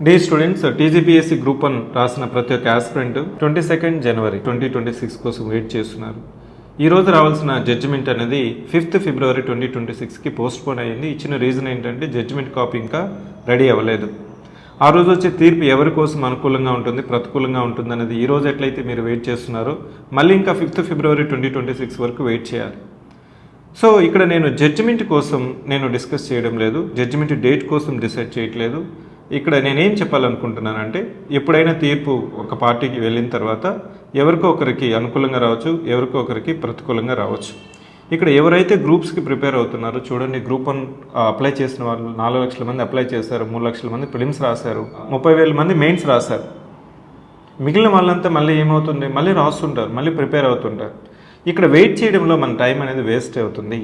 Dear students, TGPSC group 1 రాసిన ప్రతి ఒక్క ఆస్పిరెంట్ 22 జనవరి 2026 కోసం వెయిట్ చేస్తున్నారు. ఈ రోజు రావాల్సిన జడ్జిమెంట్ అనేది 5th ఫిబ్రవరి 2026కి పోస్ట్ పోన్ అయ్యింది. ఇచ్చిన రీజన్ ఏంటంటే జడ్జిమెంట్ కాపీ ఇంకా రెడీ అవ్వలేదు. ఆ రోజు వచ్చే తీర్పు ఎవరి కోసం అనుకూలంగా ఉంటుంది, ప్రతికూలంగా ఉంటుంది అనేది ఈ రోజు ఎట్లయితే మీరు వెయిట్ చేస్తున్నారో మళ్ళీ ఇంకా 5th ఫిబ్రవరి 2026 వరకు వెయిట్ చేయాలి. సో ఇక్కడ నేను జడ్జిమెంట్ కోసం నేను డిస్కస్ చేయడం లేదు, జడ్జిమెంట్ డేట్ కోసం డిసైడ్ చేయట్లేదు. ఇక్కడ నేనేం చెప్పాలనుకుంటున్నానంటే ఎప్పుడైనా తీర్పు ఒక పార్టీకి వెళ్ళిన తర్వాత ఎవరికో ఒకరికి అనుకూలంగా రావచ్చు, ఎవరికో ఒకరికి ప్రతికూలంగా రావచ్చు. ఇక్కడ ఎవరైతే గ్రూప్స్కి ప్రిపేర్ అవుతున్నారో చూడండి, గ్రూప్ 1 అప్లై చేసిన వాళ్ళు 4 లక్షల మంది అప్లై చేశారు, 3 లక్షల మంది ప్రిలిమ్స్ రాశారు, 30,000 మంది మెయిన్స్ రాశారు. మిగిలిన వాళ్ళంతా మళ్ళీ ఏమవుతుంది, మళ్ళీ రాస్తుంటారు, మళ్ళీ ప్రిపేర్ అవుతుంటారు. ఇక్కడ వెయిట్ చేయడంలో మన టైం అనేది వేస్ట్ అవుతుంది.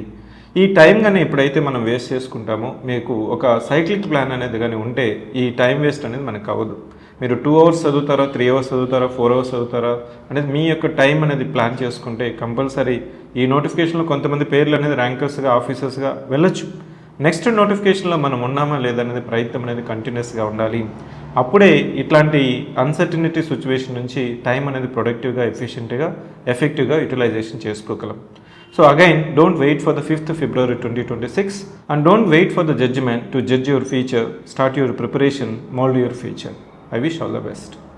ఈ టైం కానీ ఎప్పుడైతే మనం వేస్ట్ చేసుకుంటామో, మీకు ఒక సైక్లిక్ ప్లాన్ అనేది కానీ ఉంటే ఈ టైం వేస్ట్ అనేది మనకు అవ్వదు. మీరు 2 అవర్స్ చదువుతారా, 3 అవర్స్ చదువుతారా, 4 అవర్స్ చదువుతారా అనేది మీ యొక్క టైం అనేది ప్లాన్ చేసుకుంటే కంపల్సరీ ఈ నోటిఫికేషన్లో కొంతమంది పేర్లు అనేది ర్యాంకర్స్గా, ఆఫీసర్స్గా వెళ్ళొచ్చు. నెక్స్ట్ నోటిఫికేషన్లో మనం ఉన్నామా లేదనేది ప్రయత్నం అనేది కంటిన్యూస్గా ఉండాలి. అప్పుడే ఇట్లాంటి అన్సర్టినిటీ సిచ్యువేషన్ నుంచి టైం అనేది ప్రొడక్టివ్గా, ఎఫిషియెంట్గా, ఎఫెక్టివ్గా యూటిలైజేషన్ చేసుకోగలం. So again, don't wait for the 5th February 2026 and don't wait for the judgment to judge your future. Start your preparation, mold your future. I wish all the best.